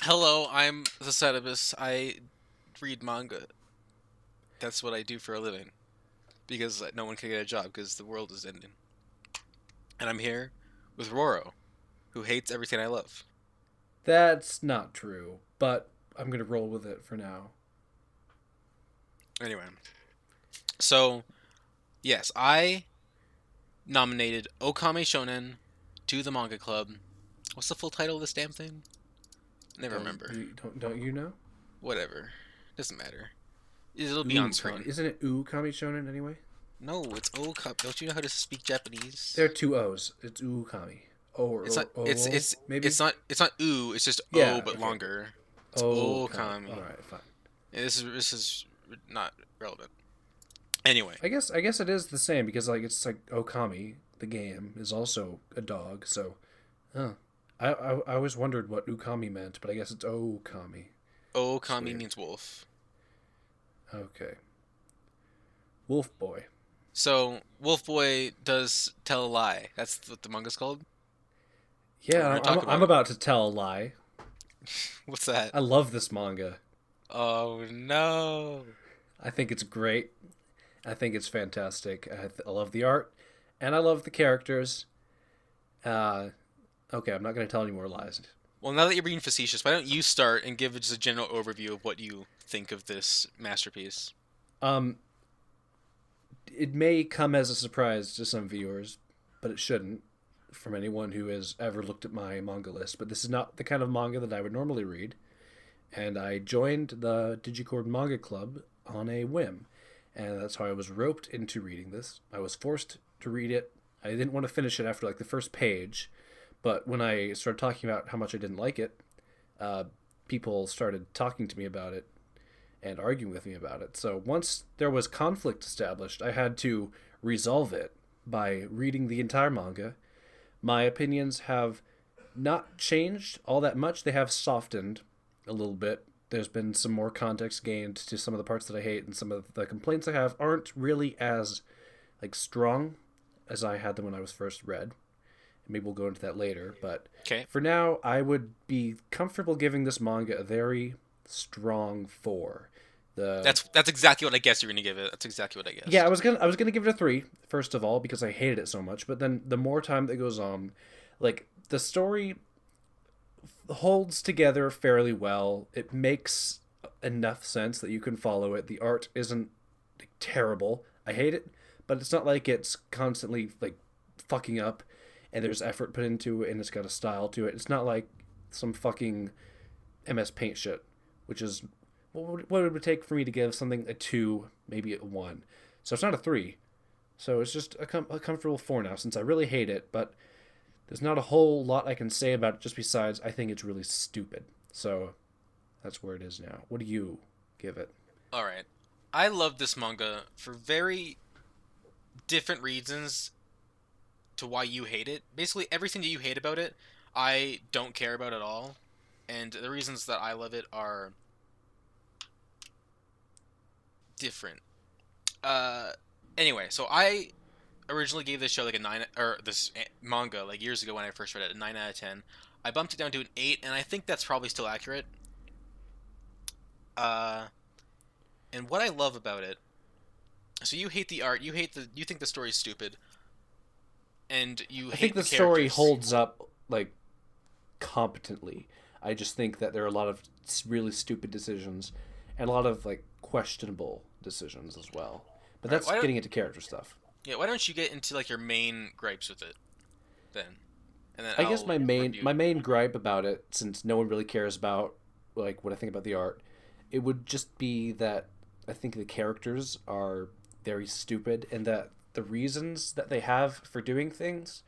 Hello, I'm the Cetabus. I read manga. That's what I do for a living. Because no one can get a job because the world is ending. And I'm here with Roro, who hates everything I love. That's not true, but I'm going to roll with it for now. Anyway, so yes, I nominated Okame Shonen to the manga club. What's the full title of this damn thing? Never remember. Don't you know? Whatever. Doesn't matter. It'll be on Ooh, Kami. screen. Isn't it Ooh Kami Shonen anyway? No, it's Okame. Don't you know how to speak There Japanese? are two O's. It's Ooh Kami. O It's not. or It's O, it's maybe? it's not. It's not ooh. It's just o, Yeah, but okay. longer. It's Oh Kami. Okami. Alright, fine. Yeah, this is not relevant. Anyway, I guess it is the same because it's like Okami, the game, is also a dog, so huh. I always wondered what Ukami meant, but I guess it's Okami. It's Okami weird. means wolf. Okay. Wolf Boy. So Wolf Boy does tell a lie. That's what the manga's called. We're Yeah, gonna talk I'm about it. about to tell a lie. What's that? I love this manga. Oh no. I think it's great. I think it's fantastic. I love the art, and I love the characters. Uh, okay, I'm not going to tell any more lies. Well, now that you're being facetious, why don't you start and give just a general overview of what you think of this masterpiece? Um, it may come as a surprise to some viewers, but it shouldn't from anyone who has ever looked at my manga list. But this is not the kind of manga that I would normally read, and I joined the Digicord Manga Club on a whim, and that's how I was roped into reading this. I was forced to read it. I didn't want to finish it after like the first page, but when I started talking about how much I didn't like it, uh, people started talking to me about it and arguing with me about it. So once there was conflict established, I had to resolve it by reading the entire manga. My opinions have not changed all that much. They have softened a little bit. There's been some more context gained to some of the parts that I hate, and some of the complaints I have aren't really as like strong as I had them when I was first read. Maybe we'll go into that later, but Okay. for now, I would be comfortable giving this manga a very strong four. The That's exactly what I guessed you were gonna give it. That's exactly what I Yeah, I guessed. was gonna give it a three first of all because I hated it so much. But then the more time that goes on, like the story holds together fairly well. It makes enough sense that you can follow it. The art isn't like, terrible. I hate it, but it's not like it's constantly like fucking up. And there's effort put into it, and it's got a style to it. It's not like some fucking MS Paint shit, which is what it would take for me to give something a two, maybe a one. So it's not a three. So it's just a comfortable four now, since I really hate it. But there's not a whole lot I can say about it, just besides I think it's really stupid. So that's where it is now. What do you give it? All right. I love this manga for very different reasons to why you hate it. Basically, everything that you hate about it, I don't care about at all. And the reasons that I love it are different. Uh, anyway, so I originally gave this show like a nine, or this manga like years ago when I first read it, a 9 out of 10. I bumped it down to an 8, and I think that's probably still accurate. Uh, and what I love about it, so you hate the art, you think the story is stupid, and you I think hate the the story characters. holds up like competently. I just think that there are a lot of really stupid decisions and a lot of like questionable decisions as well. But All right, that's why don't getting into character stuff. why don't you get into like your main gripes with it then, and then I guess I'll review. my main gripe about it, since no one really cares about like what I think about the art, it would just be that I think the characters are very stupid, and that the reasons that they have for doing things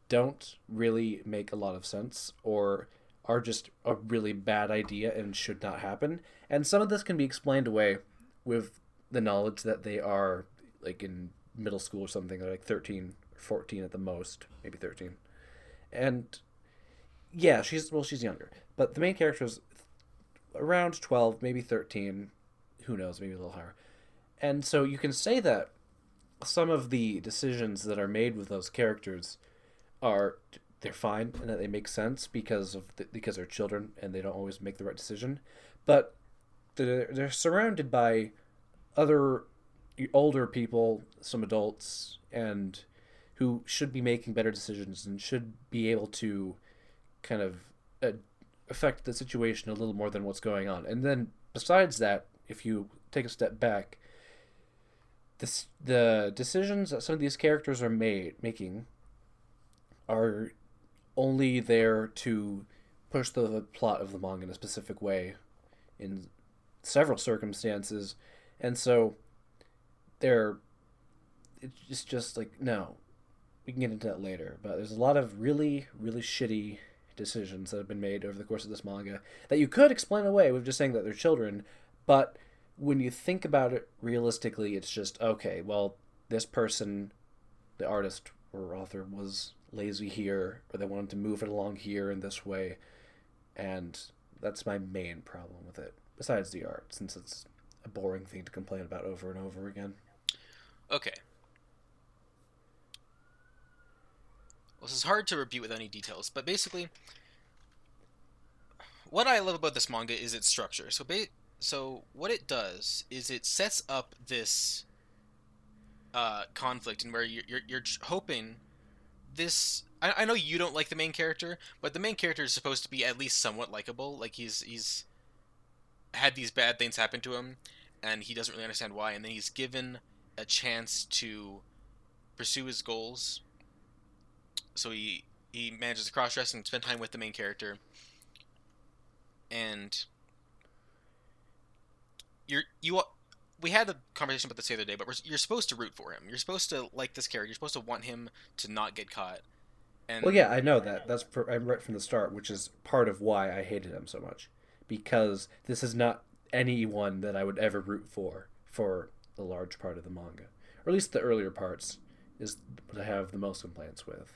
don't really make a lot of sense, or are just a really bad idea and should not happen. And some of this can be explained away with the knowledge that they are like in middle school or something. They're like 13 or 14 at the most, maybe 13. And yeah, she's younger, but the main character is around 12, maybe 13, who knows, maybe a little higher. And so you can say that some of the decisions that are made with those characters are they're fine and that they make sense because they're children and they don't always make the right decision, but they're surrounded by other older people, some adults, and who should be making better decisions and should be able to kind of uh, affect the situation a little more than what's going on. And then besides that, if you take a step back, the decisions that some of these characters are making are only there to push the plot of the manga in a specific way in several circumstances, and so they're it's just like, no, we can get into that later, but there's a lot of really really shitty decisions that have been made over the course of this manga that you could explain away with just saying that they're children, but when you think about it realistically, it's just, okay, well, this person, the artist or author, was lazy here, or they wanted to move it along here in this way, and that's my main problem with it, besides the art, since it's a boring thing to complain about over and over again. Okay. Well, this is hard to repeat with any details, but basically, what I love about this manga is its structure. So what it does is it sets up this conflict, and where you're hoping this. I know you don't like the main character, but the main character is supposed to be at least somewhat likable. Like he's had these bad things happen to him, and he doesn't really understand why. And then he's given a chance to pursue his goals. So he manages to cross dress and spend time with the main character, and we had a conversation about this the other day, but you're supposed to root for him. You're supposed to like this character. You're supposed to want him to not get caught. And Well, yeah, I know that. I'm right from the start, which is part of why I hated him so much, because this is not anyone that I would ever root for the large part of the manga, or at least the earlier parts is what I have the most complaints with,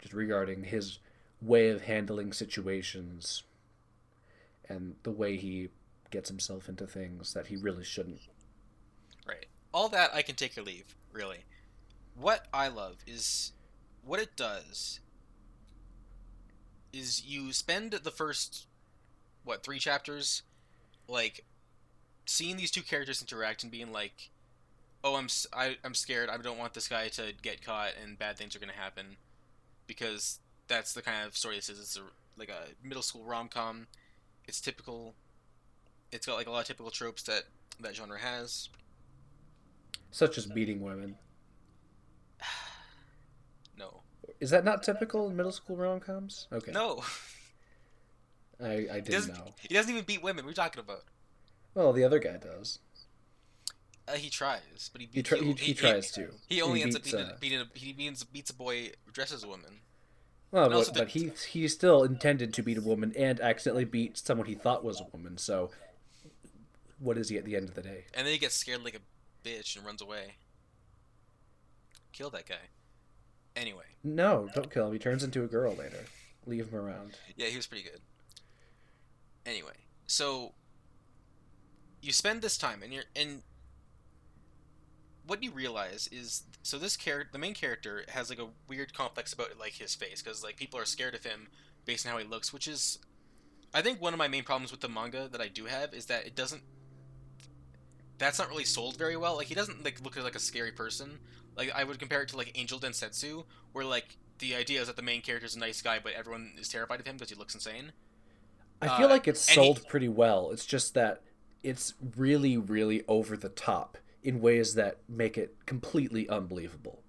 just regarding his way of handling situations and the way he gets himself into things that he really shouldn't. right, all that I can take or leave. Really, what I love is what it does is you spend the first 3 chapters like seeing these two characters interact and being like, oh, I'm scared. I don't want this guy to get caught and bad things are gonna happen, because that's the kind of story this is. It's like a middle school rom com. It's typical. It's got like a lot of typical tropes that genre has. Such as beating women. No. Is that not typical in middle school rom-coms? Okay. No. I didn't know. He doesn't even beat women. What are you talking about? Well, the other guy does. He tries, but He tries to. He only ends beats, up beats a boy dressed as a woman. Well, but he still intended to beat a woman and accidentally beat someone he thought was a woman. So, what is he at the end of the day? And then he gets scared like a bitch and runs away. Kill that guy. Anyway. No, don't kill him. He turns into a girl later. Leave him around. Yeah, he was pretty good. Anyway, so you spend this time, and what you realize is, so the main character has like a weird complex about like his face, because like people are scared of him based on how he looks, which is, I think, one of my main problems with the manga that I do have is that that's not really sold very well. Like, he doesn't like look like a scary person. Like, I would compare it to like Angel Densetsu, where like the idea is that the main character is a nice guy, but everyone is terrified of him because he looks insane. I feel like it's sold pretty well. It's just that it's really, really over the top in ways that make it completely unbelievable.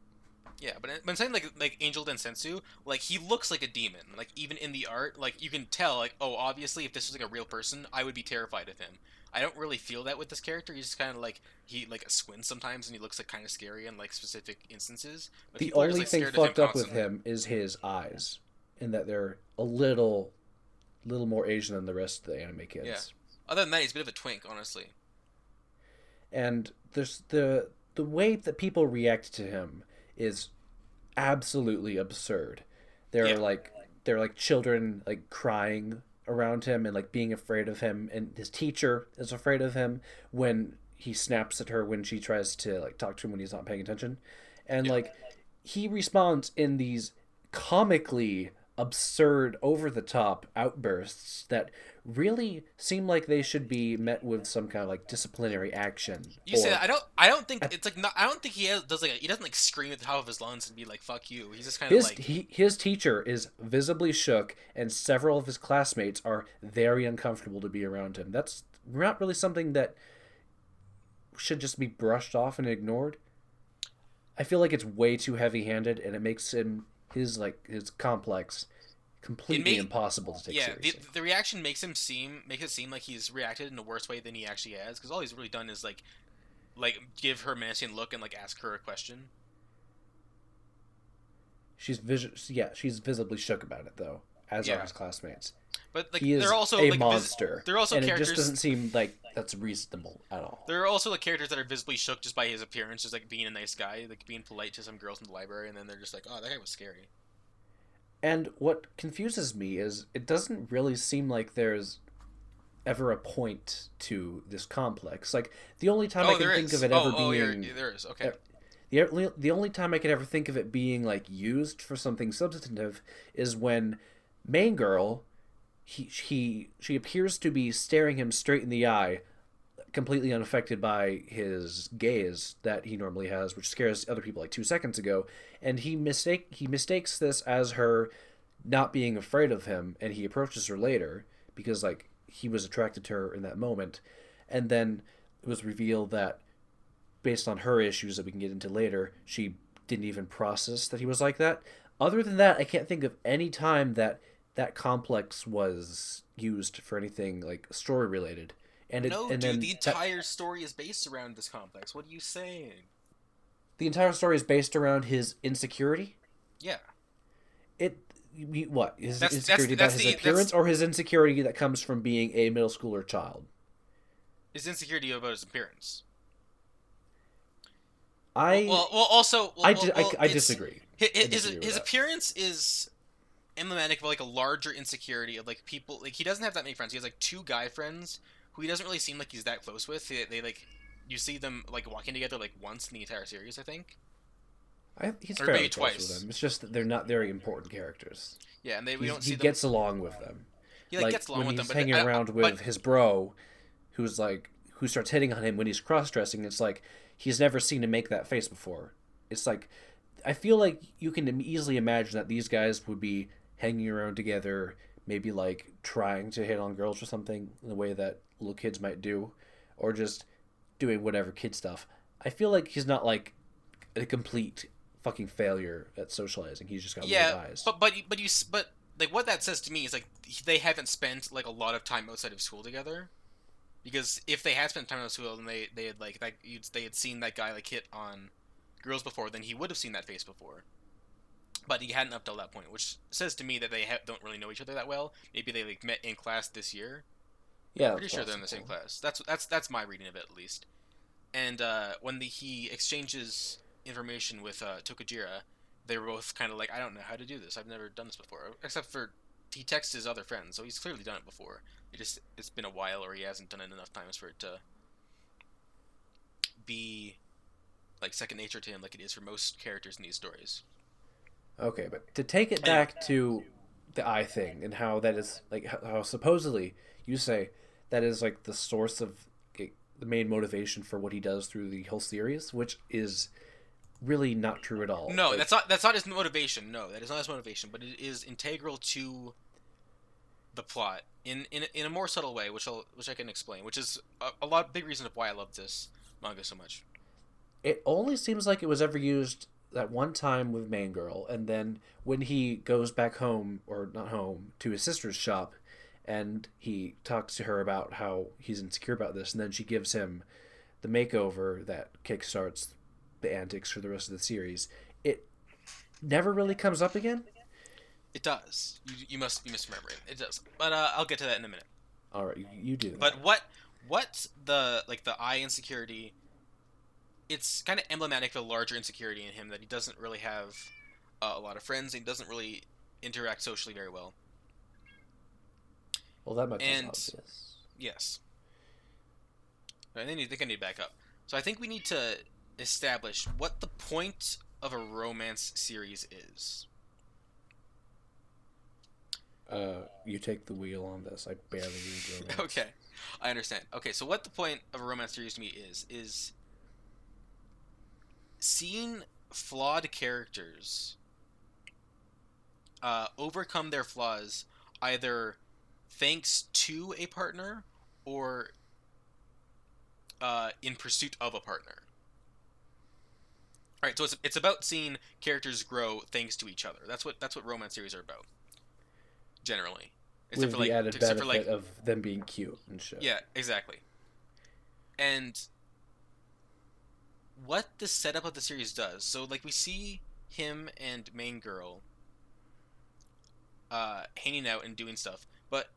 Yeah, but I'm saying like Angel Densetsu, like he looks like a demon. Like even in the art, like you can tell, like, oh, obviously if this was like a real person, I would be terrified of him. I don't really feel that with this character. He's just kind of like, he like squints sometimes and he looks like kind of scary in like specific instances. But the only thing fucked up with him is his eyes, in that they're a little more Asian than the rest of the anime kids. Yeah. Other than that, he's a bit of a twink, honestly. And there's the way that people react to him is absolutely absurd. They're like children like crying around him and like being afraid of him, and his teacher is afraid of him when he snaps at her when she tries to like talk to him when he's not paying attention. And like he responds in these comically absurd, over the top outbursts that really seem like they should be met with some kind of like disciplinary action. You say Or that. I don't think at it's like not. I don't think does like he doesn't like scream at the top of his lungs and be like "fuck you." He's just kind of his like, his teacher is visibly shook, and several of his classmates are very uncomfortable to be around him. That's not really something that should just be brushed off and ignored. I feel like it's way too heavy-handed, and it makes his complex completely impossible to take yeah. seriously. The reaction makes it seem like he's reacted in a worse way than he actually has, because all he's really done is like give her a menacing look and like ask her a question. She's visibly shook about it though, as are Yeah, his classmates. but like He is they're also a like monster, they're also and it characters. just doesn't seem like that's reasonable at all. There are also like characters that are visibly shook just by his appearance, just like being a nice guy, like being polite to some girls in the library, and then they're just like, "Oh, that guy was scary." And what confuses me is it doesn't really seem like there's ever a point to this complex. Like the only time I Oh, can there think is. of it ever being There is. Okay. the only time I could ever think of it being like used for something substantive is when main girl she appears to be staring him straight in the eye, completely unaffected by his gaze that he normally has, which scares other people like 2 seconds ago, and he mistakes this as her not being afraid of him, and he approaches her later because like he was attracted to her in that moment, and then it was revealed that based on her issues that we can get into later, she didn't even process that he was like that. Other than that, I can't think of any time that that complex was used for anything like story related. No, And dude, then the entire story is based around this complex. What are you saying? the entire story is based around his insecurity. Yeah, It what his that's insecurity about his appearance, or his insecurity that comes from being a middle schooler child. his insecurity about his appearance. I Also, I disagree. I disagree with his that. appearance is emblematic of like a larger insecurity of like people. Like he doesn't have that many friends. He has like two guy friends who he doesn't really seem like he's that close with. They like you see them like walking together like once in the entire series, I think, He's or fairly maybe close twice. with them. It's just that they're not very important characters. Yeah, and we don't see He them. gets along with them. He like gets along when with them, he's but hanging around with but his bro, who starts hitting on him when he's cross dressing. It's like he's never seen him make that face before. It's like I feel like you can easily imagine that these guys would be hanging around together, maybe like trying to hit on girls or something in the way that little kids might do, or just doing whatever kid stuff. I feel like he's not like a complete fucking failure at socializing. He's just got weird yeah, eyes. but like what that says to me is like they haven't spent like a lot of time outside of school together. Because if they had spent time outside of school and they had like that they had seen that guy like hit on girls before, then he would have seen that face before. But he hadn't up till that point, which says to me that they don't really know each other that well. Maybe they like met in class this year. Yeah, Pretty sure they're in the same class. That's my reading of it at least. And when he exchanges information with Tokujira, they were both kind of like, I don't know how to do this. I've never done this before, except for he texts his other friends, so he's clearly done it before. It's been a while, or he hasn't done it enough times for it to be like second nature to him, like it is for most characters in these stories. Okay, but to take it back to the eye thing and how that is like how supposedly you say that is like the source of the main motivation for what he does through the whole series, which is really not true at all. No, like, that's not his motivation. No, that is not his motivation, but it is integral to the plot in a more subtle way, which I can explain, which is a big reason of why I love this manga so much. It only seems like it was ever used that one time with Main Girl, and then when he goes back home, or not home, to his sister's shop, and he talks to her about how he's insecure about this, and then she gives him the makeover that kickstarts the antics for the rest of the series. It never really comes up again. It does. You must be misremembering. It does, but I'll get to that in a minute. All right, you do that. But what the eye insecurity? It's kind of emblematic of a larger insecurity in him that he doesn't really have a lot of friends and he doesn't really interact socially very well. Well, that much is And obvious. yes, I think I need to back up. So I think we need to establish what the point of a romance series is. You take the wheel on this. I barely read romance. Okay, I understand. Okay, so what the point of a romance series to me is seeing flawed characters overcome their flaws either thanks to a partner or in pursuit of a partner. All right, so it's about seeing characters grow thanks to each other. That's what romance series are about generally. With the added Except for benefit like of them being cute and shit. yeah, exactly. And what the setup of the series does, so like we see him and main girl hanging out and doing stuff, but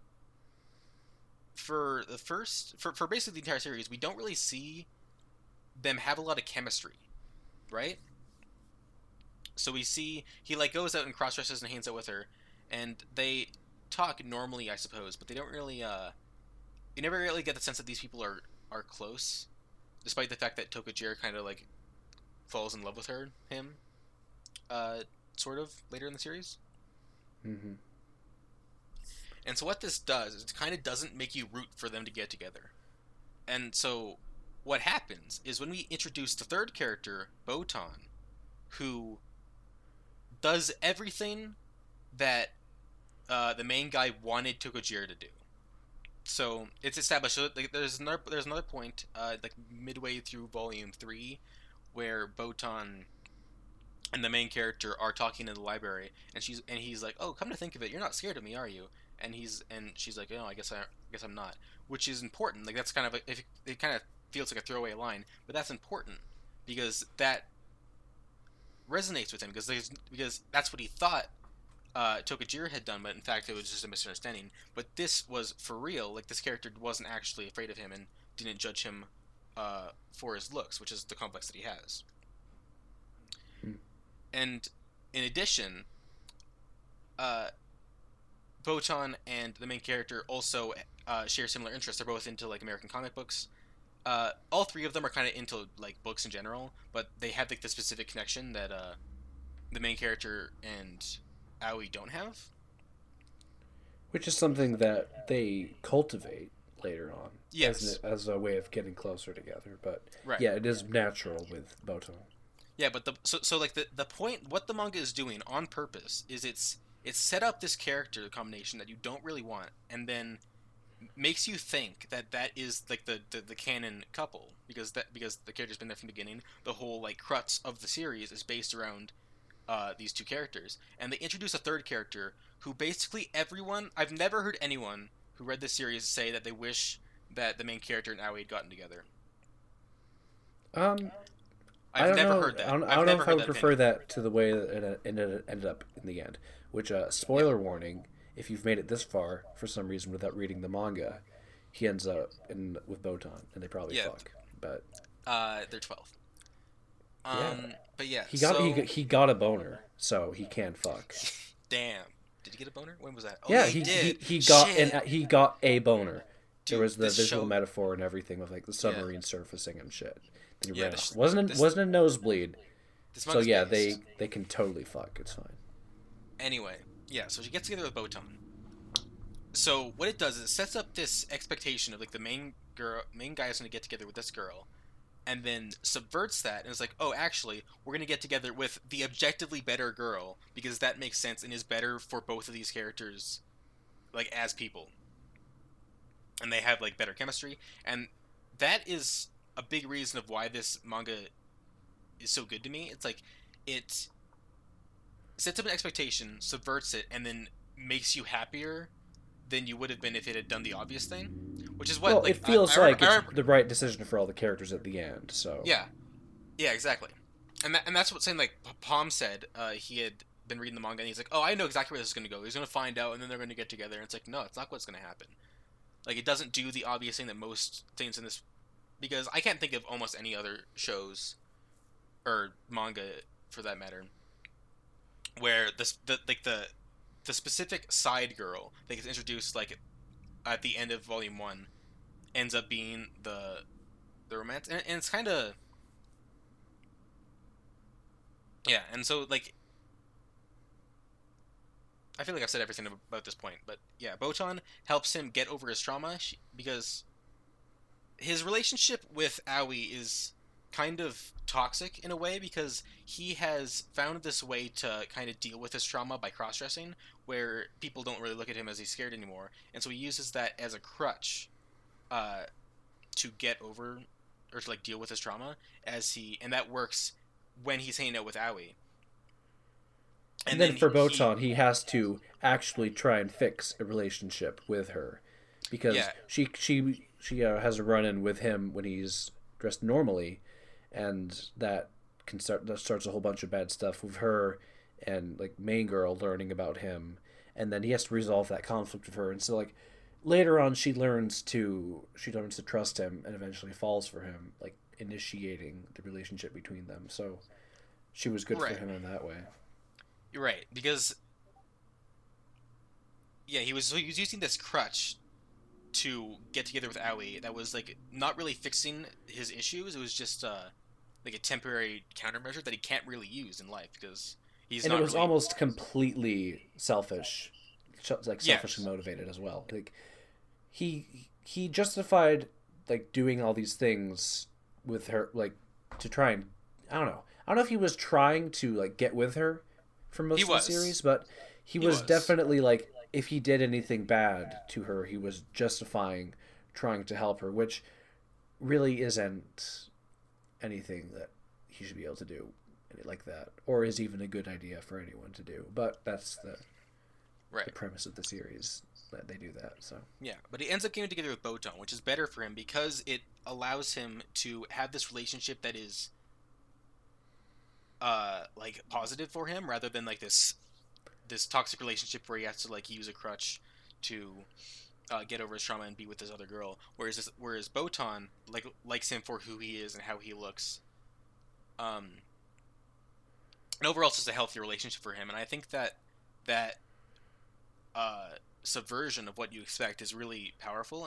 for basically the entire series, we don't really see them have a lot of chemistry, right? So we see he like goes out and cross dresses and hangs out with her, and they talk normally, I suppose, but they don't really. You never really get the sense that these people are close, despite the fact that Tokajiro kind of like falls in love with him, uh, sort of later in the series. Mm-hmm. And so what this does is it kind of doesn't make you root for them to get together. And so what happens is when we introduce the third character, Botan, who does everything that the main guy wanted Tokujiro to do. So it's established. So like, there's another point, like midway through volume 3, where Botan and the main character are talking in the library, and he's like, "Oh, come to think of it, you're not scared of me, are you?" And she's like, "Oh, I guess I'm not," which is important. Like that's kind of it kind of feels like a throwaway line, but that's important because that resonates with him because that's what he thought Tokajiro had done, but in fact it was just a misunderstanding. But this was for real. Like this character wasn't actually afraid of him and didn't judge him for his looks, which is the complex that he has. Hmm. And in addition, uh, Botan and the main character also share similar interests. They're both into like American comic books. All three of them are kind of into like books in general, but they have like the specific connection that the main character and Aoi don't have. Which is something that they cultivate later on Yes, as a way of getting closer together. But right. yeah, it is natural with Botan. Yeah, but so like the point what the manga is doing on purpose is it's set up this character combination that you don't really want, and then makes you think that that is like the canon couple because the character's been there from the beginning. The whole like crux of the series is based around these two characters, and they introduce a third character who basically everyone I've never heard anyone who read this series say that they wish that the main character and Aoi had gotten together. Um, I I've don't never know. heard that. I I've don't know never if I heard would that prefer opinion. that to the way that it ended up in the end. Which, Yeah, spoiler warning: if you've made it this far for some reason without reading the manga, he ends up with Botan, and they probably yeah. fuck. But They're 12. yeah, But yeah. he got So, he got a boner, so he can fuck. damn. Did you get a boner? When was that? Oh Yeah, yeah, he did. and Shit, he got a boner. There dude. was the This visual show. metaphor and everything with like the Yeah, submarine surfacing and shit. Then he yeah. ran off. Wasn't a nosebleed. This So manga's yeah, based. they can totally fuck. It's fine. Anyway, yeah. So she gets together with Botan. So what it does is it sets up this expectation of like the main guy is going to get together with this girl, and then subverts that and is like, oh, actually, we're going to get together with the objectively better girl because that makes sense and is better for both of these characters, like as people, and they have like better chemistry, and that is a big reason of why this manga is so good to me. It's like it sets up an expectation, subverts it, and then makes you happier than you would have been if it had done the obvious thing. Which is what Well, like it feels like I it's remember, the right decision for all the characters at the end. So yeah, yeah, exactly. And that's what saying like Palm said. He had been reading the manga and he's like, oh, I know exactly where this is going to go. He's going to find out and then they're going to get together. And it's like, no, it's not what's going to happen. Like it doesn't do the obvious thing that most things in this, because I can't think of almost any other shows or manga for that matter where the specific side girl that gets introduced like at the end of volume 1 ends up being the romance, and it's kind of yeah. And so like I feel like I've said everything about this point, but yeah, Botan helps him get over his trauma because his relationship with Aoi is kind of toxic in a way because he has found this way to kind of deal with his trauma by cross-dressing where people don't really look at him as he's scared anymore, and so he uses that as a crutch uh, to get over or to like deal with his trauma and that works when he's hanging out with Aoi. And And then then for he Botan, he has to actually try and fix a relationship with her, because yeah, she has a run in with him when he's dressed normally, and that starts a whole bunch of bad stuff with her and like main girl learning about him, and then he has to resolve that conflict with her, and so like later on she learns to trust him and eventually falls for him, like initiating the relationship between them. So she was good for right. him in that way. You're right because yeah, he was using this crutch to get together with Aoi that was like not really fixing his issues. It was just like a temporary countermeasure that he can't really use in life because he's And it not was really. almost completely selfish, like selfishly Yes. motivated as well. Like he justified like doing all these things with her, like to try and I don't know if he was trying to like get with her for He most of the was. series, but he He was was. definitely like if he did anything bad to her, he was justifying trying to help her, which really isn't anything that he should be able to do like that, or is even a good idea for anyone to do. But that's the Right. premise of the series, that they do that. So Yeah, but he ends up getting together with Botan, which is better for him because it allows him to have this relationship that is like positive for him rather than like this toxic relationship where he has to like use a crutch to get over his trauma and be with this other girl. Whereas Botan likes him for who he is and how he looks. Um, and overall, it's just a healthy relationship for him. And I think that uh, subversion of what you expect is really powerful,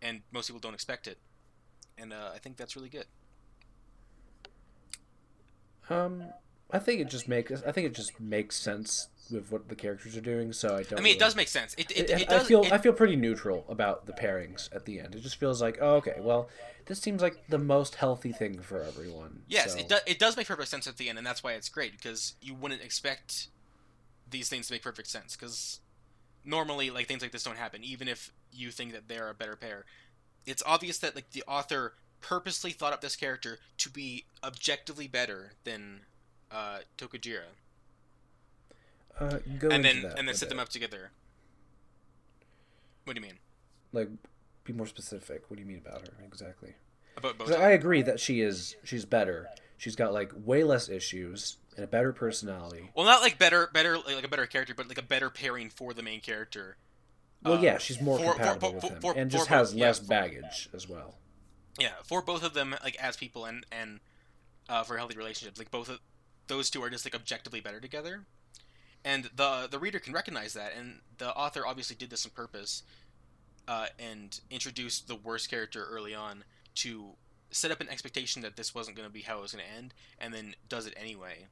and most people don't expect it. And I think that's really good. um I think it just makes sense with what the characters are doing, so I I don't mean, it really does make sense. It I does feel it. I feel pretty neutral about the pairings at the end. It just feels like, oh, okay, well, this seems like the most healthy thing for everyone. Yes, So it does make perfect sense at the end, and that's why it's great because you wouldn't expect these things to make perfect sense because normally like things like this don't happen even if you think that they're a better pair. It's obvious that like the author purposely thought up this character to be objectively better than Tokujira go and into then that and then a set them bit. up together. What do you mean Like, be more specific. What do you mean about her exactly? about Because I Botan? agree that she's better. She's got like way less issues and a better personality. Well, not like better like a better character, but like a better pairing for the main character. Well, yeah, she's more For compatible with him and just both has less baggage as well. yeah for both of them like as people and for healthy relationships like both of those two are just like objectively better together, and the reader can recognize that, and the author obviously did this on purpose and introduced the worst character early on to set up an expectation that this wasn't going to be how it was going to end, and then does it anyway.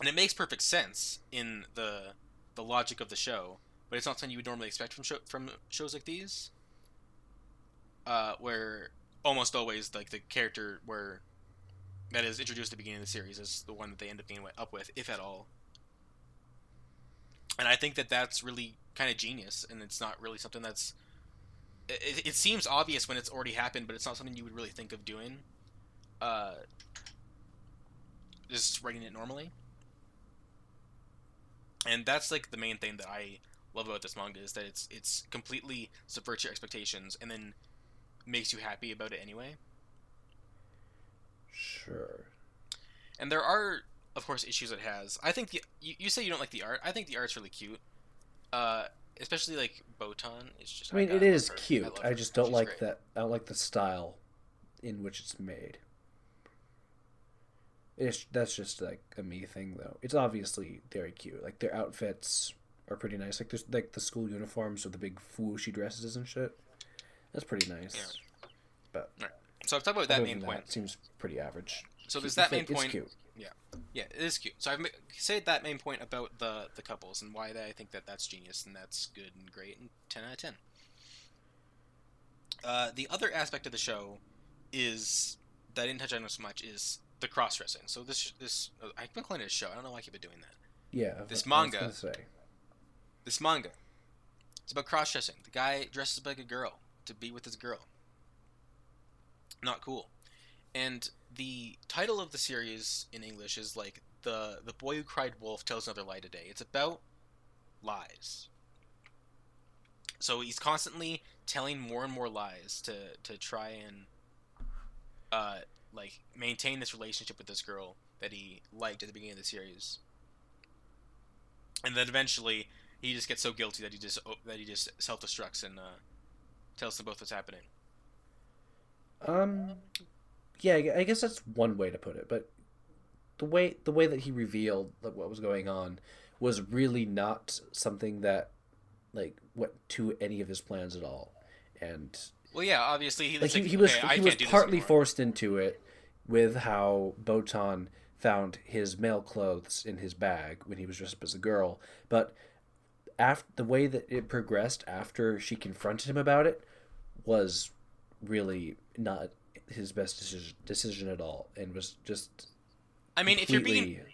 And it makes perfect sense in the logic of the show, but it's not something you would normally expect from shows like these, where almost always like the character where that is introduced at the beginning of the series is the one that they end up being up with, if at all. And I think that that's really kind of genius, and it's not really something that's. It seems obvious when it's already happened, but it's not something you would really think of doing. Uh, just writing it normally, and that's like the main thing that I love about this manga is that it's completely subverts your expectations and then makes you happy about it anyway. Sure. And there are, of course, issues it has. I think you say you don't like the art. I think the art's really cute. Uh, Especially like Botan. It's just I mean, it I love is her. I cute. love I her. just don't She's like great. that. I don't like the style in which it's made. That's just like a me thing, though. It's obviously very cute. Like their outfits are pretty nice. Like there's like the school uniforms with the big swooshy dresses and shit. That's pretty Yeah. nice. But All right. So I've talked about that other main than that, point. it seems pretty average. So there's It's that main like it's point. cute. Yeah, yeah, it is cute. So I've said that main point about the couples and why I think that's genius and that's good and great and 10 out of 10. The other aspect of the show is that I didn't touch on so much is the cross dressing. So this I've been calling it a show. I don't know why I keep been doing that. Yeah, This I was manga, gonna say. this manga, it's about cross dressing. The guy dresses like a girl to be with his girl. Not cool. And the title of the series in English is like the boy who cried wolf tells another lie today. It's about lies. So he's constantly telling more and more lies to try and like maintain this relationship with this girl that he liked at the beginning of the series. And then eventually he just gets so guilty that he just self-destructs and tells them both what's happening. Um, yeah, I guess that's one way to put it, but the way that he revealed what was going on was really not something that like went to any of his plans at all, and Well, yeah, obviously like he's like, he was okay, I he was can't do this partly anymore. forced into it with how Botan found his male clothes in his bag when he was dressed up as a girl, but after the way that it progressed after she confronted him about it was really not his best decision at all, and was just I mean, if you're being completely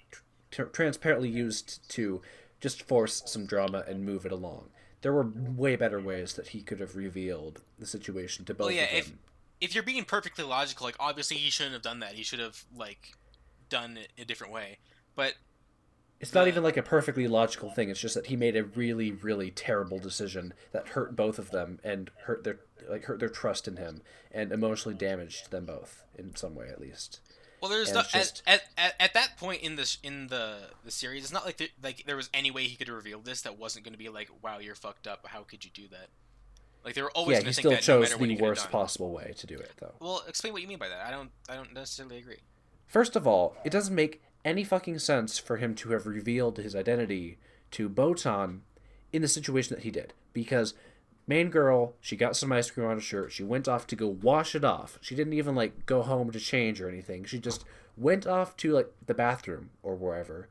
transparently used to just force some drama and move it along. There were way better ways that he could have revealed the situation to well, both yeah, of them. if you're being perfectly logical, like obviously he shouldn't have done that. He should have like done it a different way. But It's not the even like a perfectly logical thing. It's just that he made a really, really terrible decision that hurt both of them and hurt their trust in him and emotionally damaged them both in some way at least. well, there's And not it's just at that point in the series. It's not like there was any way he could have revealed this that wasn't going to be like, wow, you're fucked up. How could you do that? Like they were always yeah, going he to think still that no chose matter what the he could have worst done. possible way to do it though. Well, explain what you mean by that. I don't necessarily agree. First of all, it doesn't make any fucking sense for him to have revealed his identity to Botan in the situation that he did. Because main girl, she got some ice cream on her shirt. She went off to go wash it off. She didn't even like go home to change or anything. She just went off to like the bathroom or wherever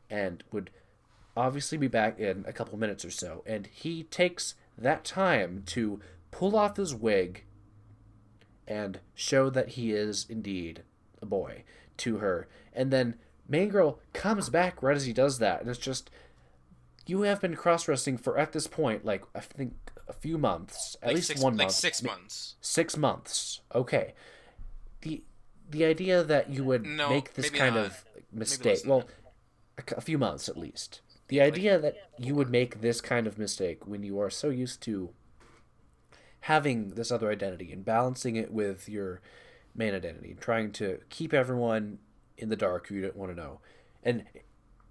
and would obviously be back in a couple minutes or so. And he takes that time to pull off his wig and show that he is indeed a boy to her. And then main girl comes back right as he does that, and it's just you have been cross dressing for at this point like I think a few months, at Like least six, 1 like month, 6 months. 6 months. Okay, the the idea that you would No, make this maybe kind not. of Maybe mistake, less than well, that. a few months at least. The idea that you would make this kind of mistake when you are so used to having this other identity and balancing it with your main identity, trying to keep everyone in the dark who you don't want to know. And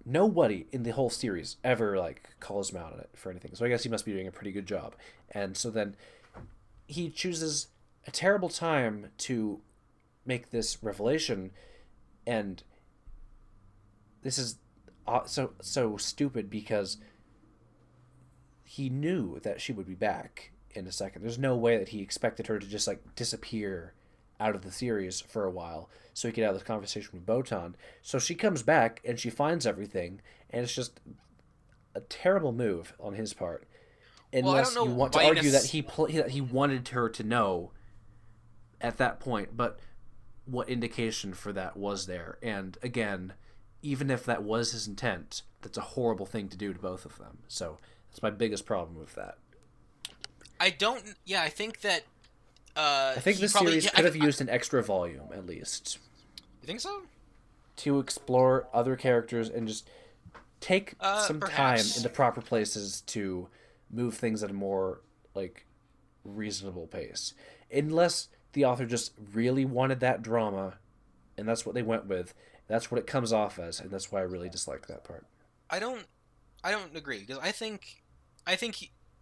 nobody in the whole series ever like calls him out on it for anything. So I guess he must be doing a pretty good job. And so then he chooses a terrible time to make this revelation, and this is so stupid because he knew that she would be back in a second. There's no way that he expected her to just like disappear out of the series for a while so he could have this conversation with Botan. So she comes back and she finds everything, and it's just a terrible move on his part. Well, I don't Unless know you want to why argue that that he wanted her to know at that point, but what indication for that was there? And again, even if that was his intent, that's a horrible thing to do to both of them. So that's my biggest problem with that. I don't. Yeah, I think that. I think He this probably. series Yeah, could have used an extra volume at least you think so? to explore other characters and just take some time Perhaps. in the proper places to move things at a more like reasonable pace. Unless the author just really wanted that drama and that's what they went with. That's what it comes off as, and that's why I really dislike that part. I don't. I don't agree because I think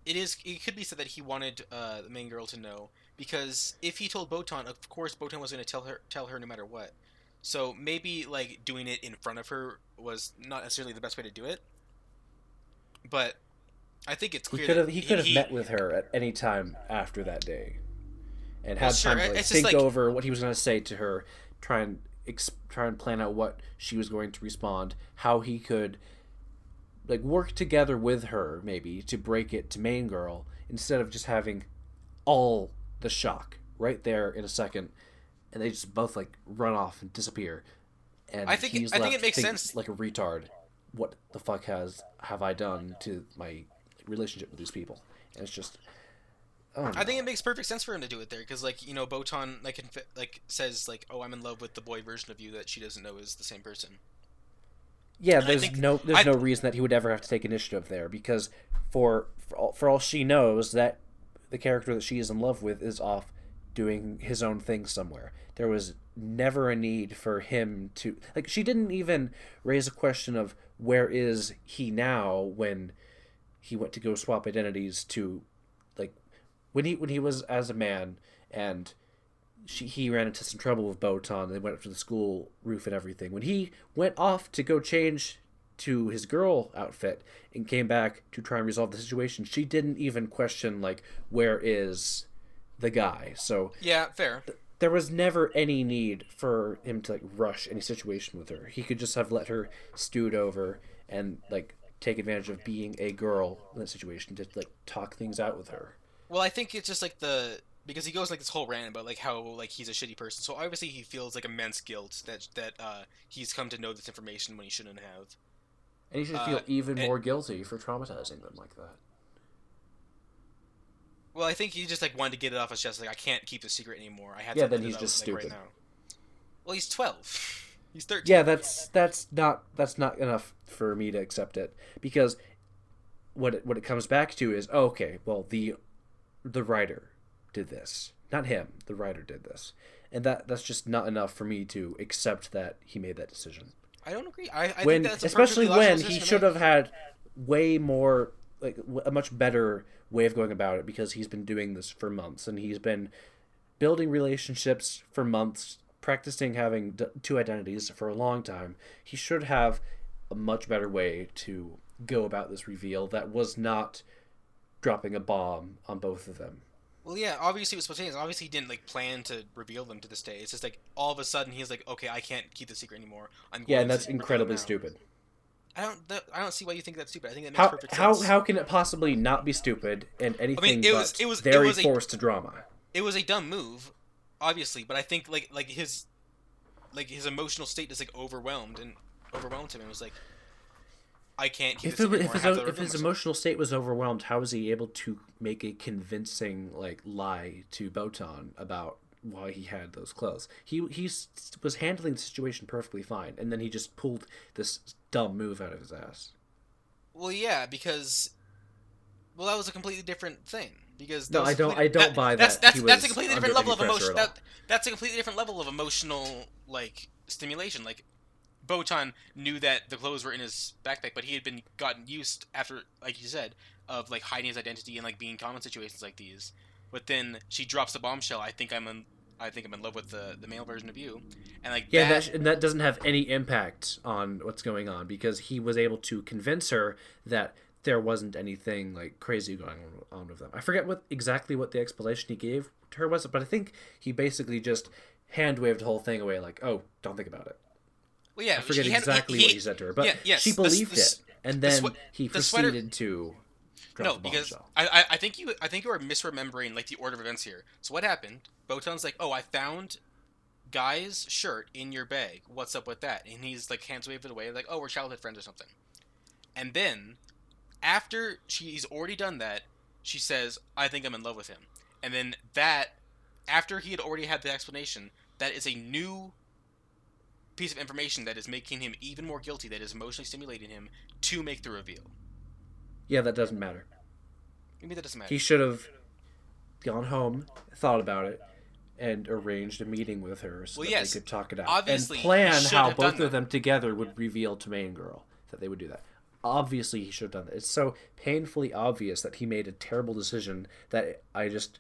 it is. It could be said that he wanted the main girl to know because if he told Botan, of course Botan was going to tell her no matter what. So maybe like doing it in front of her was not necessarily the best way to do it. But I think it's clear that He could have met with her at any time after that day, and well, had sure. time to like It's just think like over what he was going to say to her, try and try and plan out what she was going to respond, how he could like work together with her maybe to break it to main girl instead of just having all the shock right there in a second, and they just both like run off and disappear, and I think it makes sense. like a retard. What the fuck have I done to my relationship with these people? And it's just, oh no. I think it makes perfect sense for him to do it there because, like, Botan says like, "Oh, I'm in love with the boy version of you that she doesn't know is the same person." Yeah, And there's no reason that he would ever have to take initiative there because for all she knows, that the character that she is in love with is off doing his own thing somewhere. There was never a need for him to like. She didn't even raise a question of where is he now when he went to go swap identities to like when he was as a man and he ran into some trouble with Botan. They went up to the school roof and everything. When he went off to go change to his girl outfit and came back to try and resolve the situation, she didn't even question like where is the guy. So yeah, fair. There was never any need for him to like rush any situation with her. He could just have let her stewed over and like take advantage of being a girl in that situation to like talk things out with her. Well, I think it's just like because he goes like this whole rant about like how like he's a shitty person. So obviously he feels like immense guilt that he's come to know this information when he shouldn't have. And he should feel even more guilty for traumatizing them like that. Well, I think he just like wanted to get it off his chest. Like, I can't keep the secret anymore. I have yeah, to. Then he's just stupid. Right now. Well, he's 12. He's 13. Yeah, that's not enough for me to accept it because what it comes back to is okay. Well, the writer did this, not him. The writer did this, and that's just not enough for me to accept that he made that decision. I don't agree. I think that's a especially when he should have had way more, like a much better way of going about it because he's been doing this for months and he's been building relationships for months, practicing having two identities for a long time. He should have a much better way to go about this reveal that was not dropping a bomb on both of them. Well, yeah, obviously it was spontaneous. Obviously he didn't like plan to reveal them to this day. It's just like all of a sudden he's like, okay, I can't keep the secret anymore. Yeah, and that's incredibly stupid. I don't see why you think that's stupid. I think that makes perfect sense. How can it possibly not be stupid and anything it was very forced to drama? It was a dumb move, obviously, but I think like his emotional state just like overwhelmed him. It was like, I can't keep this anymore. If his emotional state was overwhelmed, how was he able to make a convincing like lie to Botan about why he had those clothes? He was handling the situation perfectly fine, and then he just pulled this dumb move out of his ass. Well, yeah, because that was a completely different thing. Because no, I don't buy that. That's a completely different level of emotion. That's a completely different level of emotional like stimulation. Like, Botan knew that the clothes were in his backpack, but he had been gotten used after, like you said, of like hiding his identity and like being in common situations like these. But then she drops the bombshell. I think I'm in love with the male version of you, and like that doesn't have any impact on what's going on because he was able to convince her that there wasn't anything like crazy going on with them. I forget exactly what the explanation he gave to her was, but I think he basically just hand waved the whole thing away, like, "Oh, don't think about it." Well, yeah, I forget exactly what he said to her, but she believed it, and then he proceeded to drop the because bombshell. I think you are misremembering like the order of events here. So what happened? Botan's like, "Oh, I found Guy's shirt in your bag. What's up with that?" And he's like hands waved it away, like, "Oh, we're childhood friends or something." And then after she's already done that, she says, "I think I'm in love with him." And then after he had already had the explanation, that is a new piece of information that is making him even more guilty, that is emotionally stimulating him to make the reveal. Yeah, that doesn't matter. Maybe that doesn't matter. He should have gone home, thought about it, and arranged a meeting with her so that they could talk it out. Obviously, and plan how both of them together would reveal to Main Girl that they would do that. Obviously, he should have done that. It's so painfully obvious that he made a terrible decision that I just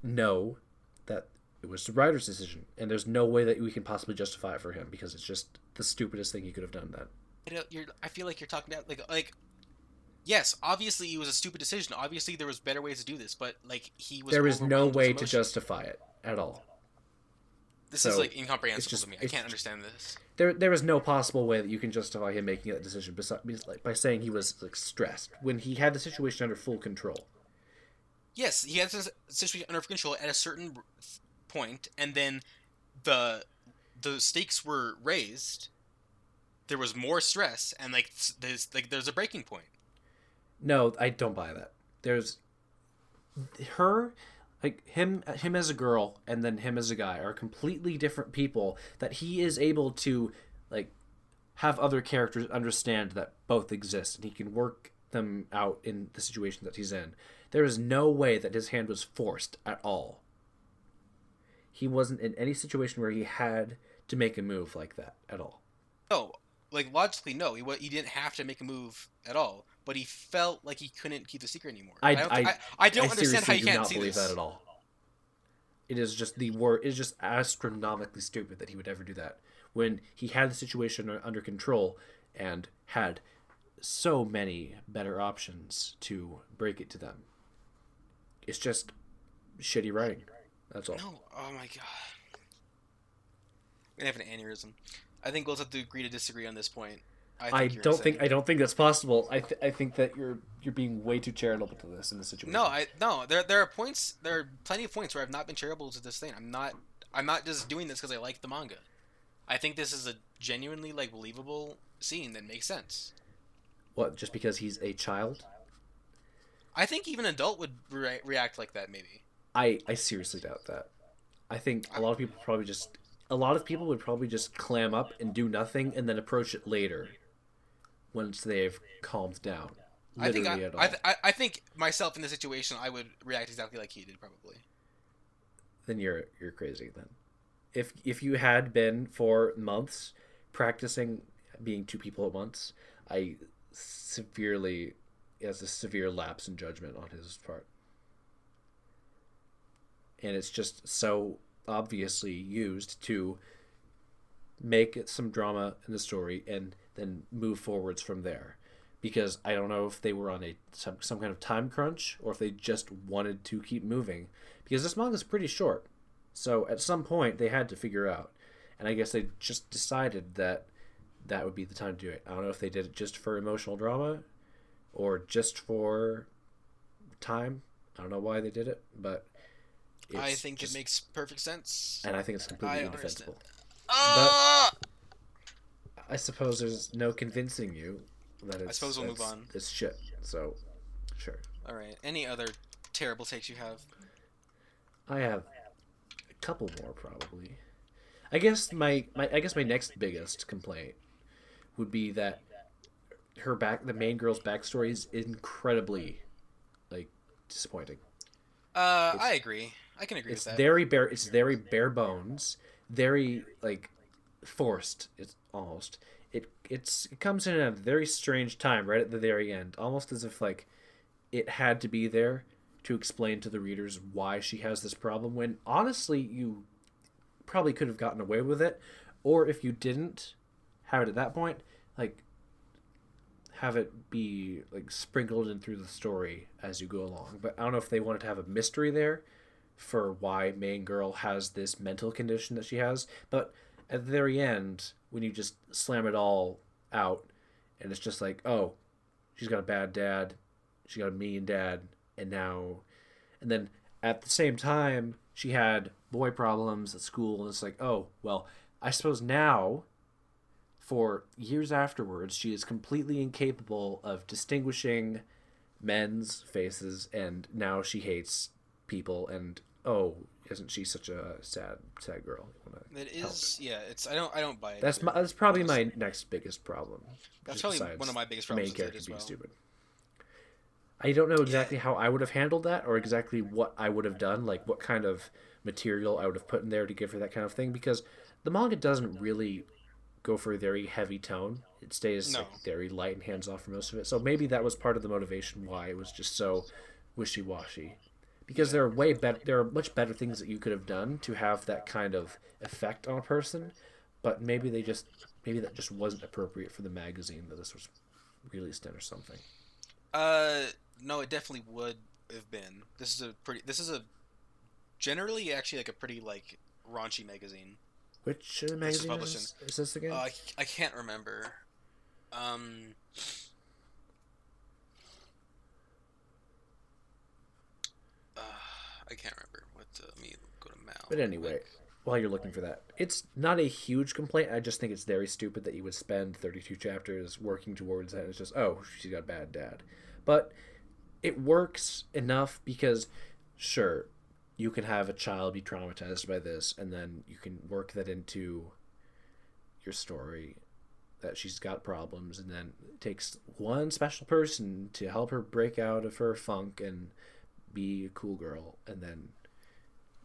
know that it was the writer's decision, and there's no way that we can possibly justify it for him because it's just the stupidest thing he could have done. That I feel like you're talking about like yes, obviously it was a stupid decision. Obviously there was better ways to do this, but like he was. There is no way to justify it at all. This is So like it's incomprehensible to just me. I can't understand this. there is no possible way that you can justify him making that decision by saying he was like stressed when he had the situation under full control. Yes, he had the situation under control at a certain point, and then the the stakes were raised. There was more stress, and there's a breaking point. No, I don't buy that. There's her like him as a girl and then him as a guy are completely different people that he is able to like have other characters understand that both exist and he can work them out in the situation that he's in. There is no way that his hand was forced at all. He wasn't in any situation where he had to make a move like that at all. No, like logically, no, he didn't have to make a move at all, but he felt like he couldn't keep the secret anymore. I I don't, I I I don't understand how seriously you do can't not see believe that this. at all. It is just the word. It's just astronomically stupid that he would ever do that when he had the situation under control and had so many better options to break it to them. It's just shitty writing. That's all. No, oh my god, I'm gonna have an aneurysm. I think we'll have to agree to disagree on this point. I think you're insane. I don't think that's possible. I think that you're being way too charitable to this in this situation. No. There are points. There are plenty of points where I've not been charitable to this thing. I'm not just doing this because I like the manga. I think this is a genuinely like believable scene that makes sense. What? Just because he's a child? I think even an adult would react like that. Maybe. I seriously doubt that. I think a lot of people probably just a lot of people would probably just clam up and do nothing and then approach it later once they've calmed down. Literally at all. I think myself in the situation, I would react exactly like he did, probably. Then you're crazy. Then, if you had been for months practicing being two people at once, I severely has a severe lapse in judgment on his part, and it's just so obviously used to make it some drama in the story and then move forwards from there. Because I don't know if they were on some kind of time crunch or if they just wanted to keep moving. Because this manga is pretty short, so at some point they had to figure out, and I guess they just decided that that would be the time to do it. I don't know if they did it just for emotional drama or just for time. I don't know why they did it, but I think it makes perfect sense. And I think it's completely indefensible. Ah! But I suppose there's no convincing you that it's. I suppose we'll move on. It's shit. So, sure. All right. Any other terrible takes you have? I have a couple more probably. I guess my next biggest complaint would be that the main girl's backstory is incredibly like disappointing. I agree. I can agree with that. It's very bare bones, very like forced. It's almost it comes in at a very strange time, right at the very end, almost as if like it had to be there to explain to the readers why she has this problem. When honestly, you probably could have gotten away with it, or if you didn't have it at that point, like have it be like sprinkled in through the story as you go along. But I don't know if they wanted to have a mystery there for why main girl has this mental condition that she has. But at the very end, when you just slam it all out, and it's just like, oh, she's got a bad dad, she got a mean dad, and then at the same time, she had boy problems at school, and it's like, oh, well, I suppose now, for years afterwards, she is completely incapable of distinguishing men's faces, and now she hates people, and oh, isn't she such a sad girl? It is, yeah. It's I don't buy it. That's probably my next biggest problem. That's probably one of my biggest problems with it as well. Stupid. I don't know exactly how I would have handled that, or exactly what I would have done, like what kind of material I would have put in there to give her that kind of thing, because the manga doesn't really go for a very heavy tone. It stays like very light and hands off for most of it. So maybe that was part of the motivation why it was just so wishy-washy. Because there are much better things that you could have done to have that kind of effect on a person, but maybe that just wasn't appropriate for the magazine that this was released in or something. No, it definitely would have been. This is a generally actually like a pretty like raunchy magazine. Which This was magazine published in. is this again? I can't remember. I can't remember what. Let me go to Mal. But anyway, while you're looking for that, it's not a huge complaint. I just think it's very stupid that you would spend 32 chapters working towards that. It's just, oh, she's got a bad dad. But it works enough because, sure, you can have a child be traumatized by this, and then you can work that into your story that she's got problems, and then it takes one special person to help her break out of her funk and be a cool girl, and then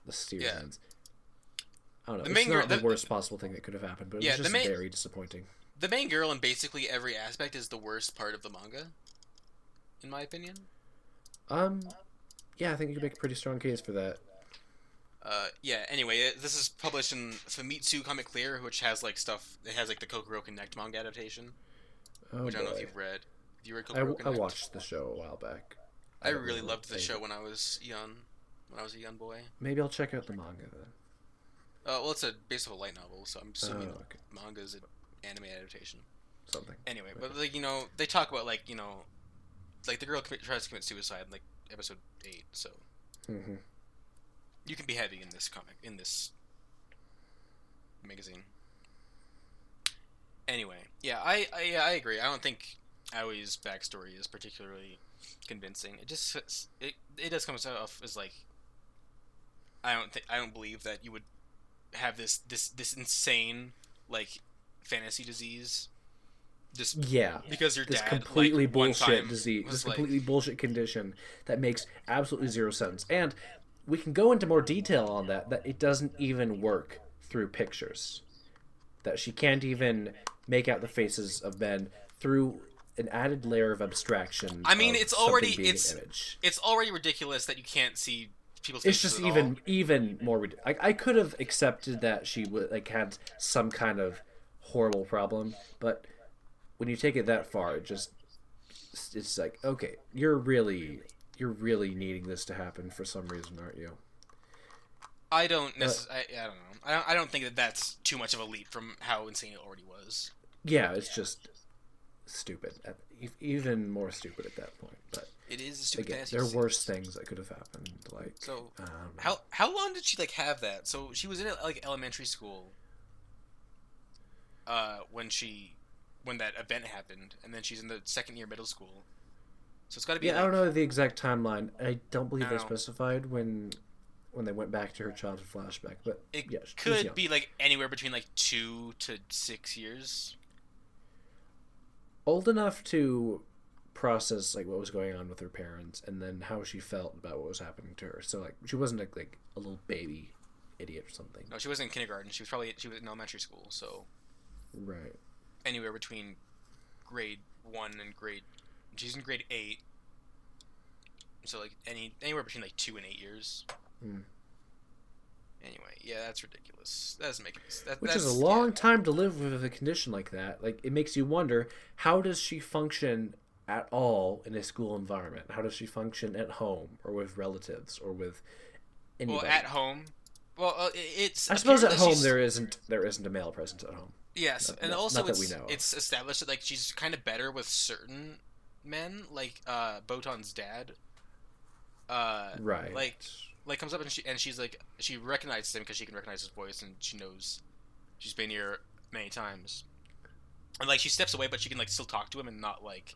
the series ends. I don't know. It's not the worst possible thing that could have happened, but it was just very disappointing. The main girl in basically every aspect is the worst part of the manga, in my opinion. Yeah, I think you can make a pretty strong case for that. Yeah, anyway, this is published in Famitsu Comic Clear, which has, like, stuff... It has, like, the Kokoro Connect manga adaptation, which I don't know if you've read. Have you read Kokoro Connect? I watched the show a while back. I really loved the show when I was young. When I was a young boy. Maybe I'll check out the manga, then. Well, it's based off a light novel, so I'm assuming manga is an anime adaptation. Something. Anyway, but, like, you know, they talk about, like, you know... Like, the girl tries to commit suicide in, like, episode 8, so... Mm-hmm. You can be heavy in this comic, in this magazine. Anyway, yeah, I agree. I don't think Aoi's backstory is particularly convincing. It just it does come off as like I don't believe that you would have this insane like fantasy disease. Just because your dad completely like, bullshit disease, this completely bullshit condition that makes absolutely zero sense. And we can go into more detail on that it doesn't even work through pictures. That she can't even make out the faces of men through an added layer of abstraction. I mean, it's already ridiculous that you can't see people's faces. It's just even more ridiculous. I could have accepted that she would like had some kind of horrible problem, but when you take it that far, it's like, okay, you're really needing this to happen for some reason, aren't you? I don't necessarily. I don't know. I don't think that that's too much of a leap from how insane it already was. Yeah, it's just stupid. Even more stupid at that point. But it is a stupid. Again, there are worse things that could have happened. Like so, how long did she like have that? So she was in like elementary school. When that event happened, and then she's in the second year middle school. So it's got to be. Yeah, I don't know the exact timeline. I don't believe they specified when they went back to her childhood flashback, but it could be like anywhere between like 2 to 6 years. Old enough to process like what was going on with her parents, and then how she felt about what was happening to her. So like she wasn't like a little baby idiot or something. No, she wasn't in kindergarten. She was in elementary school. So right. Anywhere between grade 1 and she's in grade 8, so like anywhere between like 2 and 8 years. Anyway, yeah, that's ridiculous. That doesn't make sense. Which is a long time to live with a condition like that. Like, it makes you wonder, how does she function at all in a school environment? How does she function at home or with relatives or with anybody? Well, at home. Well, it's. I suppose at home there isn't a male presence at home. Yes, and also not that we know it's established that like she's kind of better with certain men, like Botan's dad. Right. Like comes up and she's like she recognizes him because she can recognize his voice and she knows she's been here many times. And like she steps away, but she can like still talk to him and not like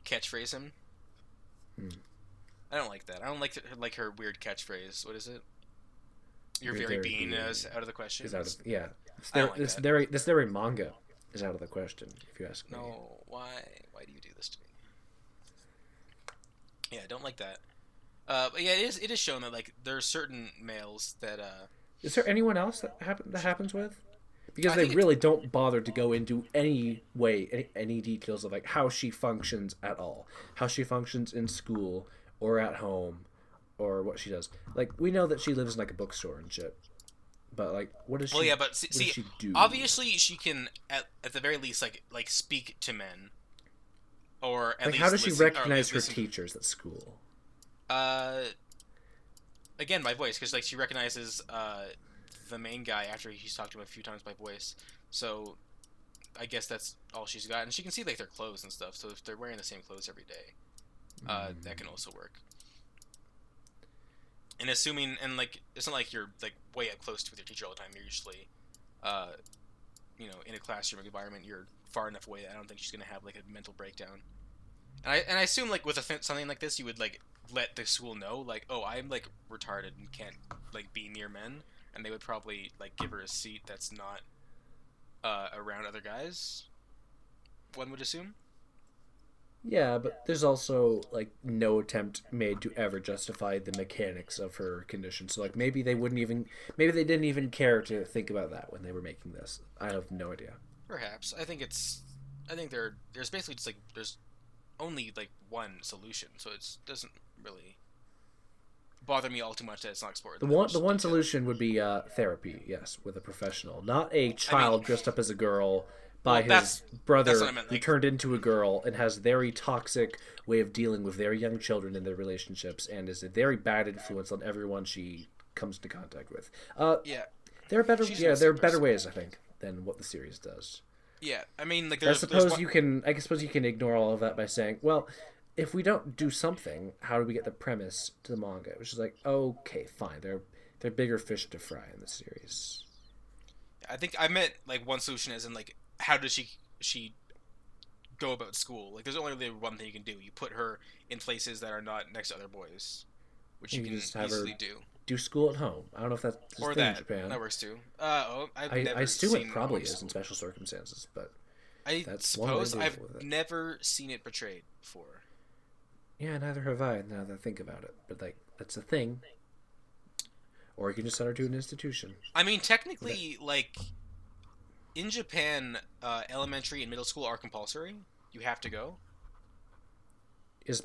catchphrase him. I don't like that. I don't like her weird catchphrase. What is it? Your very being is out of the question. Is out of, yeah. This very manga is out of the question, if you ask me. No, why? Why do you do this to me? Yeah, I don't like that. But yeah, it is shown that like there are certain males that. Is there anyone else that happens with? Because they really don't bother to go into any details of like how she functions at all, how she functions in school or at home, or what she does. Like we know that she lives in like a bookstore and shit. But like, what does she? Well, yeah, but see, she do? Obviously, she can at the very least like speak to men, or at like least how does she recognize her listen. teachers at school? Again, by voice, because like she recognizes the main guy after he's talked to him a few times by voice. So I guess that's all she's got, and she can see like their clothes and stuff. So if they're wearing the same clothes every day, that can also work. And assuming, and like, it's not like you're like way up close with your teacher all the time. You're usually, in a classroom environment, you're far enough away that I don't think she's gonna have like a mental breakdown. And I assume like with something like this, you would like let the school know like, oh, I'm like retarded and can't like be near men, and they would probably like give her a seat that's not around other guys. One would assume. Yeah, but there's also like no attempt made to ever justify the mechanics of her condition. So like maybe they didn't even care to think about that when they were making this. I have no idea. Perhaps. I think there's basically just like there's only like one solution, so it doesn't really bother me all too much that it's not explored. The one solution would be therapy, yes, with a professional, not a child dressed up as a girl by his brother who turned into a girl and has a very toxic way of dealing with very young children in their relationships and is a very bad influence on everyone she comes into contact with. There are better ways, I think, than what the series does. Yeah, I mean, like I suppose you can ignore all of that by saying, well, if we don't do something, how do we get the premise to the manga? Which is like, okay, fine, they're bigger fish to fry in the series. I think I meant like one solution is in like how does she go about school? Like there's only really one thing you can do. You put her in places that are not next to other boys, which you can easily do school at home. I don't know if that's or thing that in Japan. That works too. I assume it probably is in special circumstances, but I suppose I've never seen it portrayed before. Yeah, neither have I. Now that I think about it, but like that's a thing. Or you can just send her to an institution. I mean, technically, like in Japan, elementary and middle school are compulsory. You have to go. Is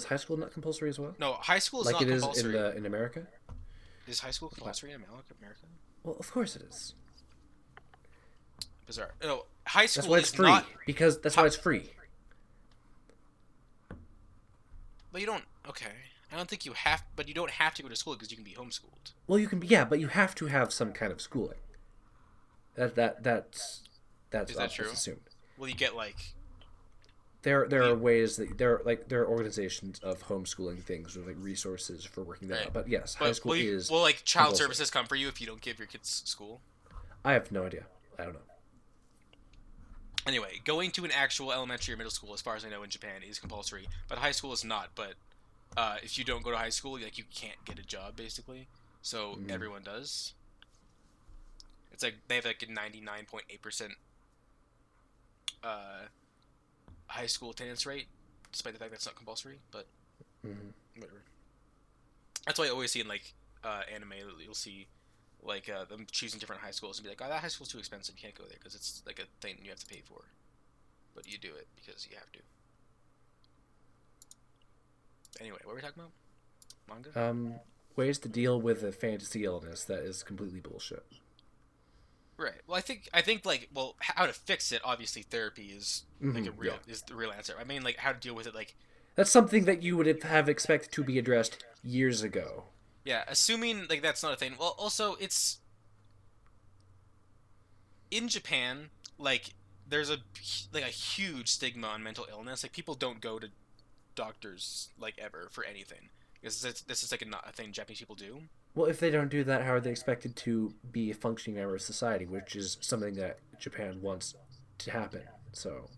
high school not compulsory as well? No, high school is not compulsory. Like it is in America? Is high school compulsory in America? Well, of course it is. Bizarre. No, high school that's why it's free. Because that's why it's free. But you don't. Okay, I don't think you have. But you don't have to go to school because you can be homeschooled. Well, you can be. Yeah, but you have to have some kind of schooling. That's is that true? Assumed. Well, you get like. There are ways that there are organizations of homeschooling things with like resources for working that out. But yes, high school is. Will like child services come for you if you don't give your kids school? I have no idea. I don't know. Anyway, going to an actual elementary or middle school, as far as I know in Japan, is compulsory, but high school is not. But if you don't go to high school, like you can't get a job basically. So everyone does. It's like they have like a 99.8% high school attendance rate, despite the fact that it's not compulsory. But whatever. That's why I always see in like anime, you'll see like them choosing different high schools and be like, oh, that high school's too expensive, you can't go there because it's like a thing you have to pay for. But you do it because you have to. Anyway, what were we talking about? Manga? Ways to deal with a fantasy illness that is completely bullshit. Right. Well, I think like, well, how to fix it? Obviously, therapy is like is the real answer. I mean, like how to deal with it, like that's something that you would have expected to be addressed years ago. Yeah, assuming like that's not a thing. Well, also it's in Japan, like there's a huge stigma on mental illness. Like people don't go to doctors like ever for anything because this is like not a thing Japanese people do. Well, if they don't do that, how are they expected to be a functioning member of society, which is something that Japan wants to happen? So,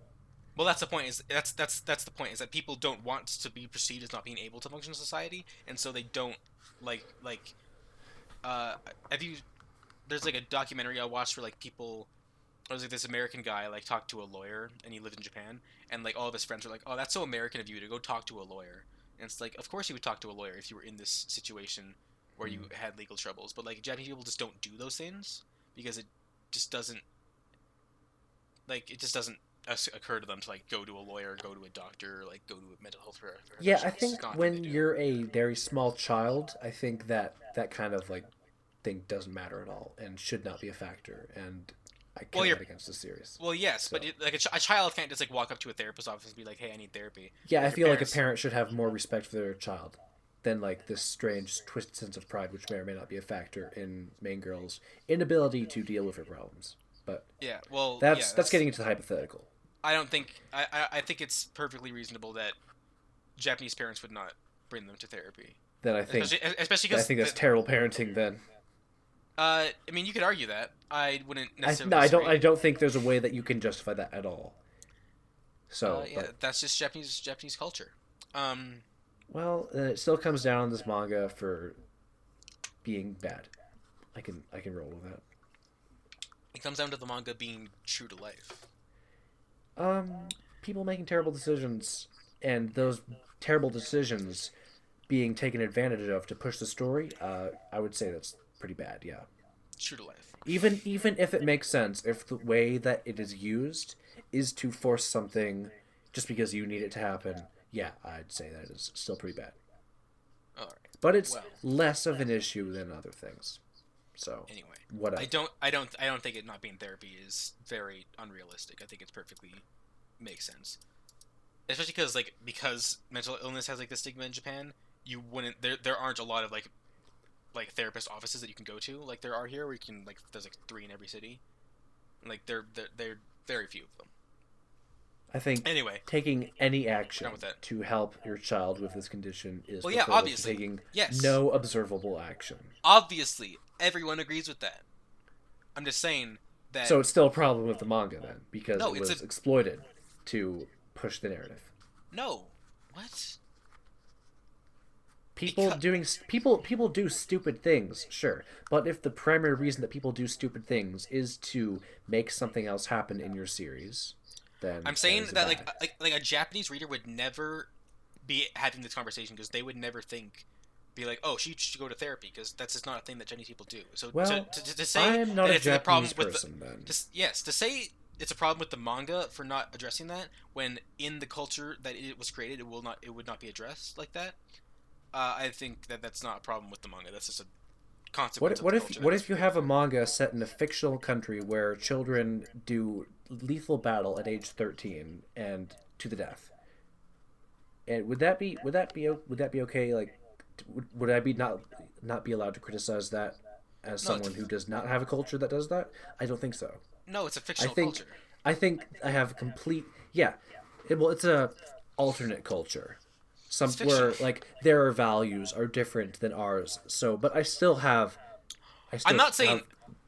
well, that's the point. That's the point. Is that people don't want to be perceived as not being able to function in society, and so they don't have you? There's like a documentary I watched where like people. There was like this American guy like talked to a lawyer, and he lived in Japan, and like all of his friends were like, "Oh, that's so American of you to go talk to a lawyer." And it's like, of course you would talk to a lawyer if you were in this situation where you had legal troubles, but like Japanese people just don't do those things because it just doesn't occur to them to like go to a lawyer, go to a doctor, like go to a mental health professional. Yeah, I think when you're a very small child, I think that kind of like thing doesn't matter at all and should not be a factor. And I can't fight against the series. Well, yes, so. But like a child can't just like walk up to a therapist's office and be like, "Hey, I need therapy." Yeah, I feel like a parent should have more respect for their child. than like this strange twisted sense of pride, which may or may not be a factor in main girl's inability to deal with her problems. But Yeah, well, yeah, that's getting into the hypothetical. I don't think I think it's perfectly reasonable that Japanese parents would not bring them to therapy, Then especially I because think that's terrible parenting. Then I mean, you could argue that. I wouldn't necessarily. no, disagree. I don't think there's a way that you can justify that at all. So, Yeah, but that's just Japanese culture. well, it still comes down on this manga for being bad. I can roll with that. It comes down to the manga being true to life. People making terrible decisions, and those terrible decisions being taken advantage of to push the story. I would say that's pretty bad. Yeah. True to life. Even if it makes sense, if the way that it is used is to force something just because you need it to happen, yeah, I'd say that is still pretty bad. All right. But it's Well, less of an issue than other things. So anyway, what I don't think it not being therapy is very unrealistic. I think it's perfectly makes sense. Especially because mental illness has like the stigma in Japan, you wouldn't there aren't a lot of like therapist offices that you can go to like there are here where you can like there's like 3 in every city. Like they're very few of them. I think Anyway, taking any action done with that. to help your child with this condition is Well, yeah, preferable to obviously. taking Yes. no observable action. Obviously, everyone agrees with that. I'm just saying that So it's still a problem with the manga then, because No, it it's was a- exploited to push the narrative. no. What? People do stupid things, sure, but if the primary reason that people do stupid things is to make something else happen in your series, then I'm saying is that bad. like a Japanese reader would never be having this conversation because they would never be like, oh, she should go to therapy because that's just not a thing that Chinese people do. So Well, to say I'm not that a it's a problem Japanese with person then. to say it's a problem with the manga for not addressing that when in the culture that it was created it would not be addressed like that. I think that that's not a problem with the manga. That's just a consequence of the culture. What if you have a manga set in a fictional country where children do lethal battle at age 13 and to the death? And would that be okay? Like, would I be not be allowed to criticize that as No, it's someone who does not have a culture that does that? I don't think so. no, it's a I fictional think culture. I think I have complete yeah. It's a alternate culture. Some It's where fictional. like their values are different than ours. So, but I still have. I'm not saying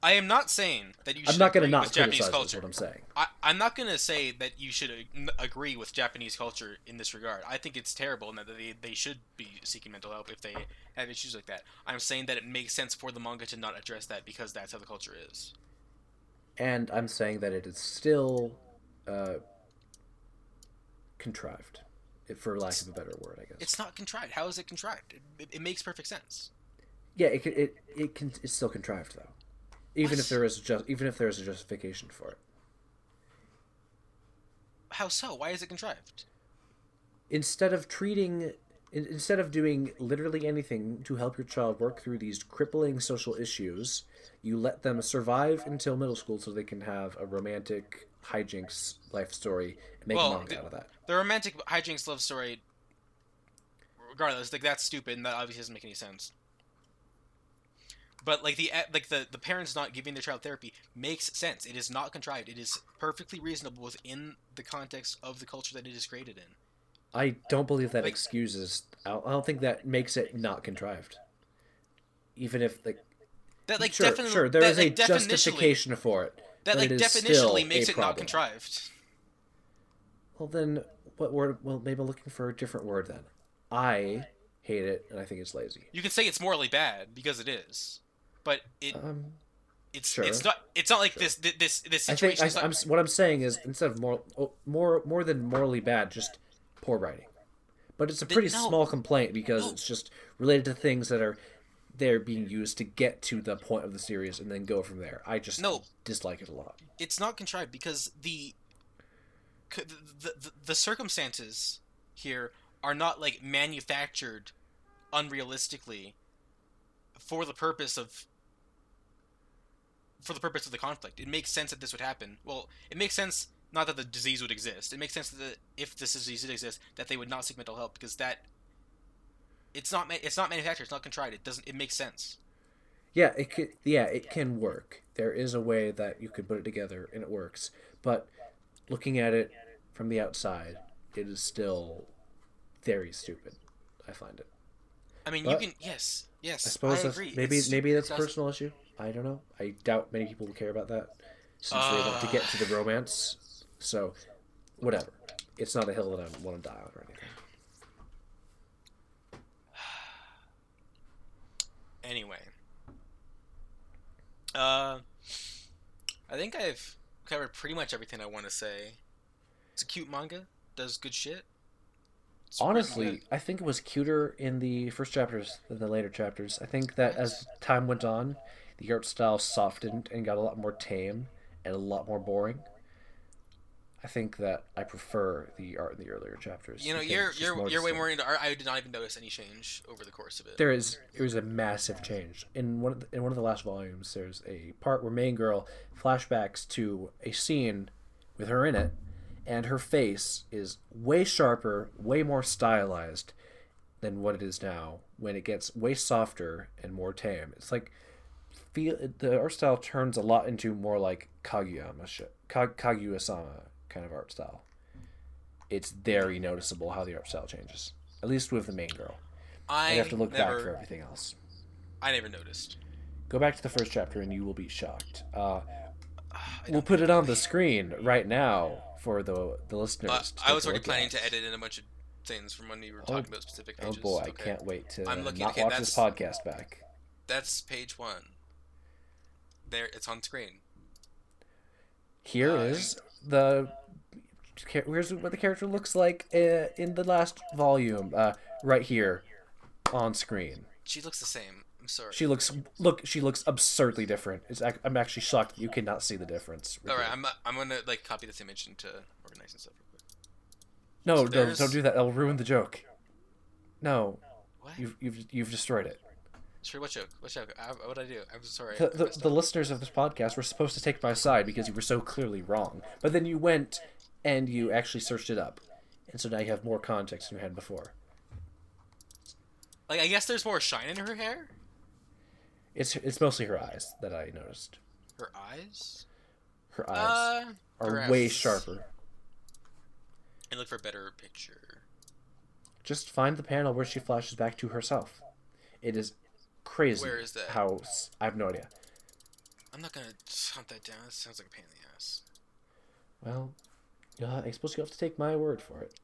I am not saying that you should I'm not going to agree not with Japanese criticize. Is culture. what I'm saying. I'm not going to say that you should agree with Japanese culture in this regard. I think it's terrible and that they should be seeking mental help if they have issues like that. I'm saying that it makes sense for the manga to not address that because that's how the culture is. And I'm saying that it is still contrived, for lack of a better word, I guess. It's not contrived. How is it contrived? It makes perfect sense. Yeah, it's still contrived though, even if What? even if there is a justification for it. How so? Why is it contrived? Instead of doing literally anything to help your child work through these crippling social issues, you let them survive until middle school so they can have a romantic hijinks life story and make a manga out of that. The romantic hijinks love story, regardless, like that's stupid and that obviously doesn't make any sense. But like the parents not giving their child therapy makes sense. It is not contrived. It is perfectly reasonable within the context of the culture that it is created in. I don't believe that Like- excuses. I don't think that makes it not contrived. Even if like That like sure, definitely sure, there that, is like, a definitionally- justification for it. that but like it is still definitionally makes a it not problem. contrived. Well, then what word? Well, maybe I'm looking for a different word then. I hate it, and I think it's lazy. You can say it's morally bad because it is, but it's sure, it's not like sure. this I think situation. is not- what I'm saying is instead of more than morally bad, just poor writing. But it's a pretty no. small complaint because No. it's just related to things that are they're being used to get to the point of the series and then go from there. I just No. dislike it a lot. It's not contrived because the circumstances here are not like manufactured unrealistically for the purpose of the conflict. It makes sense that this would happen. Well, it makes sense not that the disease would exist. It makes sense that if this disease did exist, that they would not seek mental help because that It's not manufactured. It's not contrived. It doesn't. It makes sense. Yeah, it could. Yeah, it can work. There is a way that you could put it together and it works. But looking at it from the outside, it is still very stupid. I find it. I mean, you But can. Yes, I yes. I suppose that's, agree. maybe It's maybe stupid. It that's a doesn't. personal issue. I don't know. I doubt many people will care about that since they want to get to the romance. So, whatever. It's not a hill that I want to die on or anything. Anyway, uh, I think I've covered pretty much everything I want to say. It's a cute manga. Does good shit. It's written Honestly, good. I think it was cuter in the first chapters than the later chapters. I think that as What? time went on, the art style softened and got a lot more tame and a lot more boring. I think that I prefer the art in the earlier chapters You know, because it's just more you're way distinct. more into art. I did not even notice any change over the course of it. There is a massive change in one of the last volumes. There's a part where main girl flashbacks to a scene with her in it, and her face is way sharper, way more stylized than what it is now. When it gets way softer and more tame, it's like the art style turns a lot into more like Kaguya-sama kind of art style. It's very noticeable how the art style changes, at least with the main girl. I'd have to I look back for never, everything else. I never noticed. Go back to the first chapter and you will be shocked. I We'll don't put think it I will on the be. screen right now for the listeners to I take was a already look planning at. to edit in a bunch of things from when we were Oh, talking about specific oh pages. boy, I Okay, can't wait to I'm looking. not Okay, watch this podcast back. that's page one. There, it's on screen. Here Uh, is the here's what the character looks like in the last volume. Right here on screen. she looks the same. I'm sorry. She looks absurdly different. I'm actually shocked that you cannot see the difference. Right All right, here. I'm gonna like copy this image into organize and stuff real quick. No, So no, don't there's do that. That'll ruin the joke. No, what? you've destroyed it. Sorry, what joke? What joke? What did I do? I'm sorry. The, I the, messed the up. listeners of this podcast were supposed to take my side because you were so clearly wrong. But then you went and you actually searched it up. And so now you have more context than you had before. Like, I guess there's more shine in her hair. It's mostly her eyes that I noticed. Her eyes. Her eyes are Perhaps. way sharper. And look for a better picture. Just find the panel where she flashes back to herself. It is crazy. Where is that? How I have no idea. I'm not gonna hunt that down. That sounds like a pain in the ass. Well, I suppose you have to take my word for it.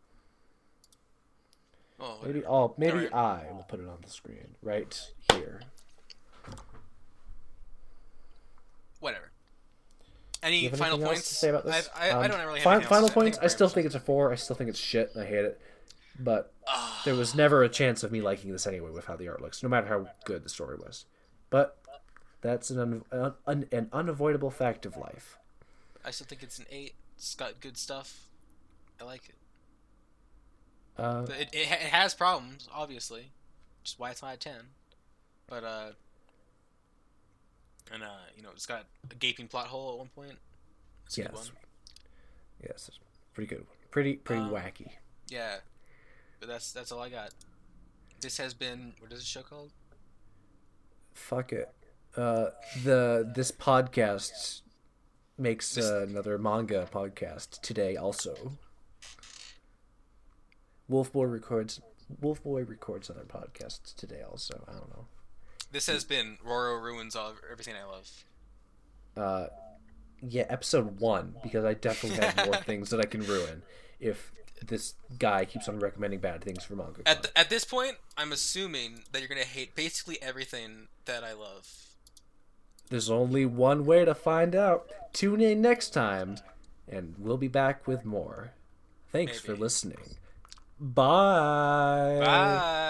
Oh, Maybe Alright. I will put it on the screen right here. whatever. Do Any you have final anything else points? to say about this? I don't really have Final, anything else final to say. points. I still very think it's a 4. I still think it's shit, and I hate it. But much- there was never a chance of me liking this anyway with how the art looks, no matter how good the story was. But that's an unavoidable fact of life. I still think it's an 8. It's got good stuff. I like it. Uh, But it has problems, obviously. Which is why it's not a 10. But, you know, it's got a gaping plot hole at one point. It's a good one. yes, it's pretty good. Pretty Um, wacky. Yeah. But that's all I got. This has been, what is this show called? Fuck it. This podcast makes another manga podcast today also. Wolfboy records other podcasts today also. I don't know. This has been Roro ruins everything I love. Yeah, episode 1, because I definitely have more things that I can ruin if this guy keeps on recommending bad things for manga. At this point, I'm assuming that you're gonna hate basically everything that I love. There's only one way to find out. Tune in next time, and we'll be back with more. Thanks for Maybe. listening. Bye. Bye.